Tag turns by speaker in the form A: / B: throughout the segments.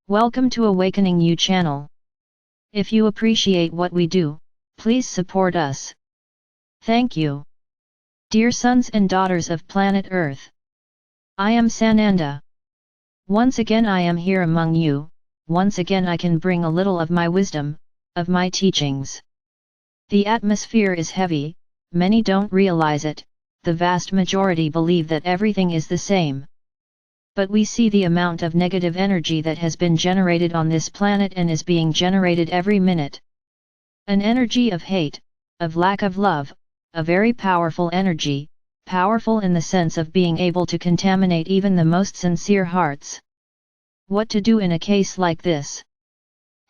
A: Welcome to Awakening You channel. If you appreciate what we do, please support us. Thank you. Dear sons and daughters of planet Earth, I am Sananda. Once again I am here among you, once again I can bring a little of my wisdom, of my teachings. The atmosphere is heavy, many don't realize it, the vast majority believe that everything is the same. But we see the amount of negative energy that has been generated on this planet and is being generated every minute. An energy of hate, of lack of love, a very powerful energy, powerful in the sense of being able to contaminate even the most sincere hearts. What to do in a case like this?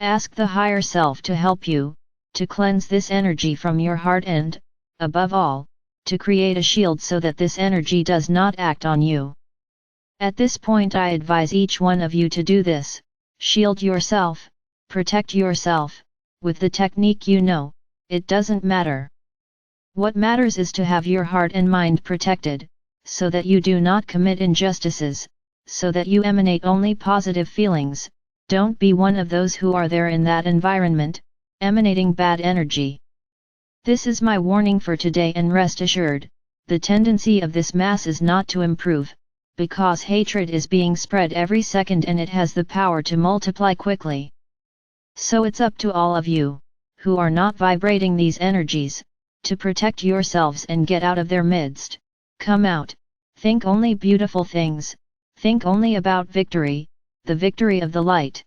A: Ask the higher self to help you, to cleanse this energy from your heart and, above all, to create a shield so that this energy does not act on you. At this point I advise each one of you to do this, shield yourself, protect yourself, with the technique you know, it doesn't matter. What matters is to have your heart and mind protected, so that you do not commit injustices, so that you emanate only positive feelings, don't be one of those who are there in that environment, emanating bad energy. This is my warning for today, and rest assured, the tendency of this mass is not to improve, because hatred is being spread every second and it has the power to multiply quickly. So it's up to all of you, who are not vibrating these energies, to protect yourselves and get out of their midst. Come out, think only beautiful things, think only about victory, the victory of the light.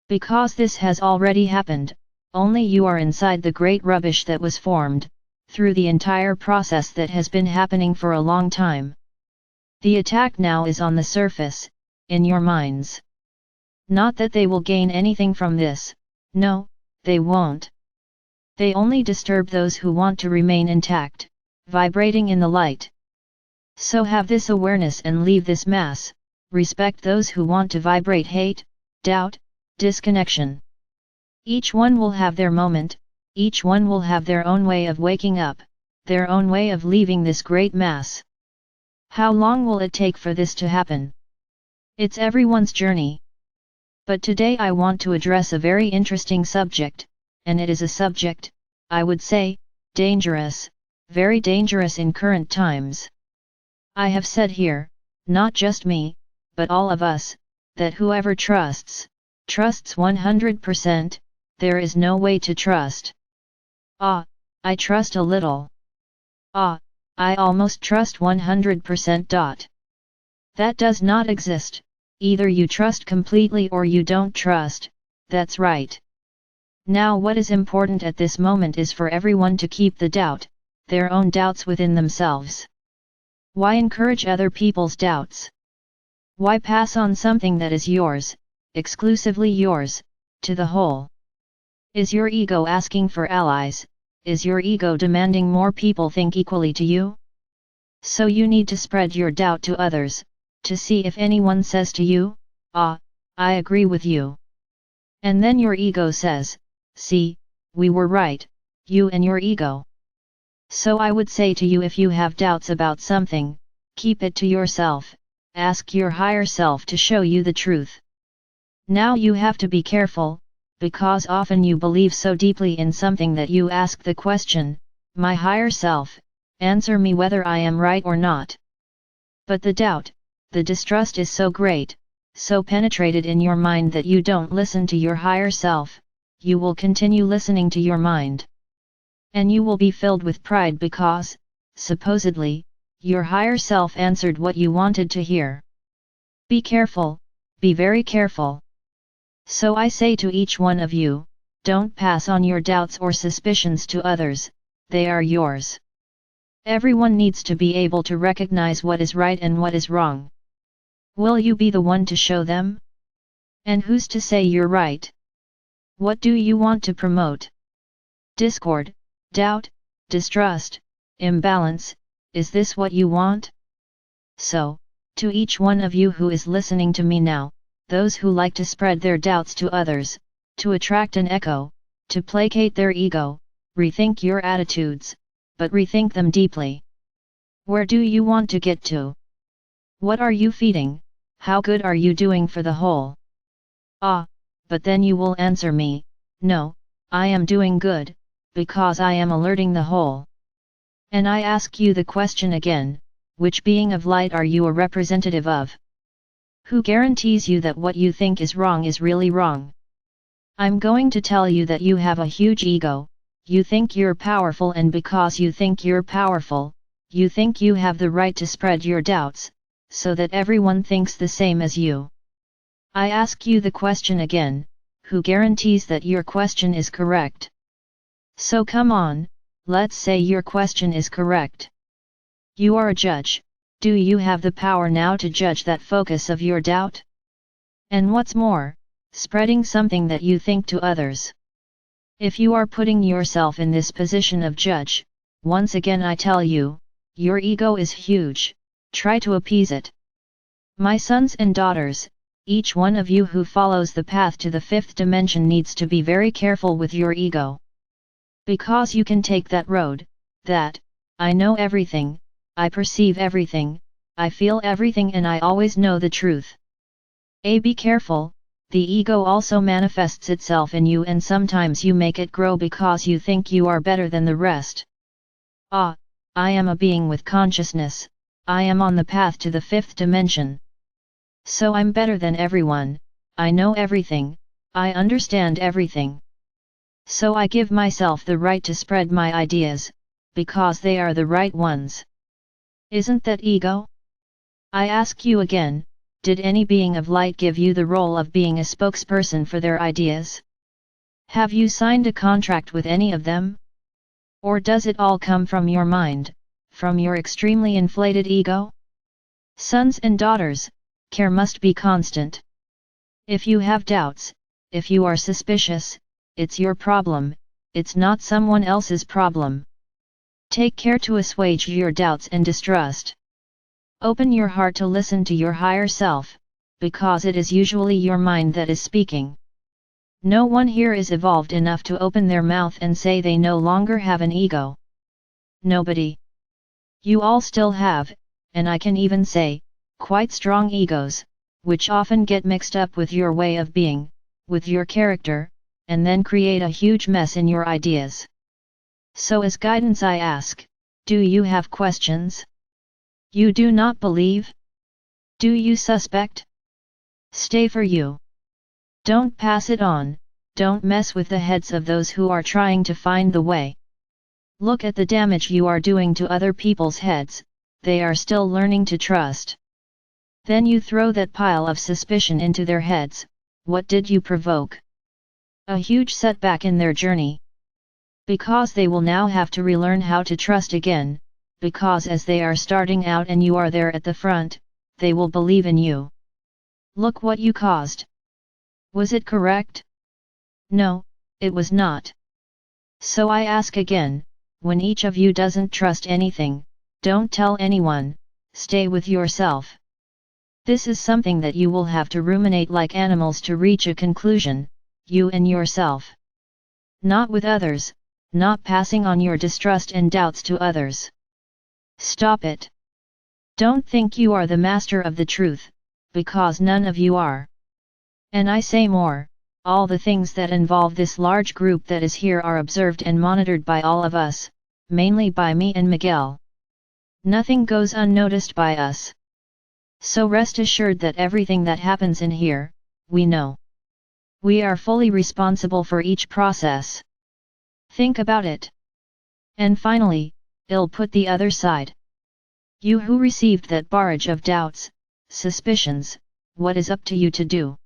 A: Because this has already happened, only you are inside the great rubbish that was formed, through the entire process that has been happening for a long time. The attack now is on the surface, in your minds. Not that they will gain anything from this, no, they won't. They only disturb those who want to remain intact, vibrating in the light. So have this awareness and leave this mass, respect those who want to vibrate hate, doubt, disconnection. Each one will have their moment, each one will have their own way of waking up, their own way of leaving this great mass. How long will it take for this to happen? It's everyone's journey. But today I want to address a very interesting subject, and it is a subject, I would say, dangerous, very dangerous in current times. I have said here, not just me, but all of us, that whoever trusts 100%, there is no way to trust. I trust a little. I almost trust 100%. That does not exist, either you trust completely or you don't trust, that's right. Now what is important at this moment is for everyone to keep the doubt, their own doubts within themselves. Why encourage other people's doubts? Why pass on something that is yours, exclusively yours, to the whole? Is your ego asking for allies? Is your ego demanding more people think equally to you? So you need to spread your doubt to others, to see if anyone says to you, I agree with you. And then your ego says, see, we were right, you and your ego. So I would say to you, if you have doubts about something, keep it to yourself, ask your higher self to show you the truth. Now you have to be careful, because often you believe so deeply in something that you ask the question, my higher self, answer me whether I am right or not. But the doubt, the distrust is so great, so penetrated in your mind that you don't listen to your higher self, you will continue listening to your mind. And you will be filled with pride because, supposedly, your higher self answered what you wanted to hear. Be careful, be very careful. So I say to each one of you, don't pass on your doubts or suspicions to others, they are yours. Everyone needs to be able to recognize what is right and what is wrong. Will you be the one to show them? And who's to say you're right? What do you want to promote? Discord, doubt, distrust, imbalance, is this what you want? So, to each one of you who is listening to me now, those who like to spread their doubts to others, to attract an echo, to placate their ego, rethink your attitudes, but rethink them deeply. Where do you want to get to? What are you feeding? How good are you doing for the whole? Ah, but then you will answer me, no, I am doing good, because I am alerting the whole. And I ask you the question again, which being of light are you a representative of? Who guarantees you that what you think is wrong is really wrong? I'm going to tell you that you have a huge ego, you think you're powerful, and because you think you're powerful, you think you have the right to spread your doubts, so that everyone thinks the same as you. I ask you the question again, who guarantees that your question is correct? So come on, let's say your question is correct. You are a judge, do you have the power now to judge that focus of your doubt? And what's more, spreading something that you think to others. If you are putting yourself in this position of judge, once again I tell you, your ego is huge, try to appease it. My sons and daughters, each one of you who follows the path to the fifth dimension needs to be very careful with your ego. Because you can take that road, that, I know everything, I perceive everything, I feel everything, and I always know the truth. Be careful, the ego also manifests itself in you, and sometimes you make it grow because you think you are better than the rest. Ah, I am a being with consciousness, I am on the path to the fifth dimension. So I'm better than everyone, I know everything, I understand everything. So I give myself the right to spread my ideas, because they are the right ones. Isn't that ego? I ask you again, did any being of light give you the role of being a spokesperson for their ideas? Have you signed a contract with any of them? Or does it all come from your mind, from your extremely inflated ego? Sons and daughters, care must be constant. If you have doubts, if you are suspicious, it's your problem, it's not someone else's problem. Take care to assuage your doubts and distrust. Open your heart to listen to your higher self, because it is usually your mind that is speaking. No one here is evolved enough to open their mouth and say they no longer have an ego. Nobody. You all still have, and I can even say, quite strong egos, which often get mixed up with your way of being, with your character, and then create a huge mess in your ideas. So as guidance I ask, do you have questions? You do not believe? Do you suspect? Stay for you. Don't pass it on, don't mess with the heads of those who are trying to find the way. Look at the damage you are doing to other people's heads, they are still learning to trust. Then you throw that pile of suspicion into their heads, what did you provoke? A huge setback in their journey. Because they will now have to relearn how to trust again, because as they are starting out and you are there at the front, they will believe in you. Look what you caused. Was it correct? No, it was not. So I ask again, when each of you doesn't trust anything, don't tell anyone, stay with yourself. This is something that you will have to ruminate like animals to reach a conclusion, you and yourself. Not with others, not passing on your distrust and doubts to others. Stop it. Don't think you are the master of the truth, because none of you are. And I say more, all the things that involve this large group that is here are observed and monitored by all of us, mainly by me and Miguel. Nothing goes unnoticed by us. So rest assured that everything that happens in here, we know. We are fully responsible for each process. Think about it. And finally, I'll put the other side. You who received that barrage of doubts, suspicions, what is up to you to do?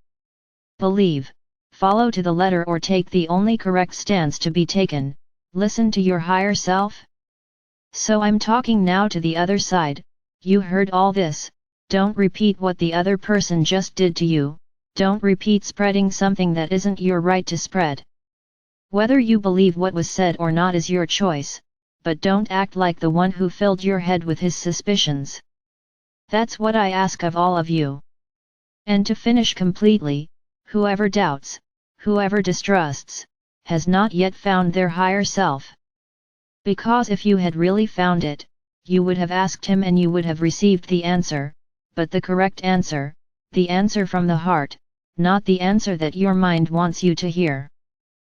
A: Believe, follow to the letter, or take the only correct stance to be taken, listen to your higher self? So I'm talking now to the other side, you heard all this, don't repeat what the other person just did to you, don't repeat spreading something that isn't your right to spread. Whether you believe what was said or not is your choice, but don't act like the one who filled your head with his suspicions. That's what I ask of all of you. And to finish completely, whoever doubts, whoever distrusts, has not yet found their higher self. Because if you had really found it, you would have asked him and you would have received the answer, but the correct answer, the answer from the heart, not the answer that your mind wants you to hear.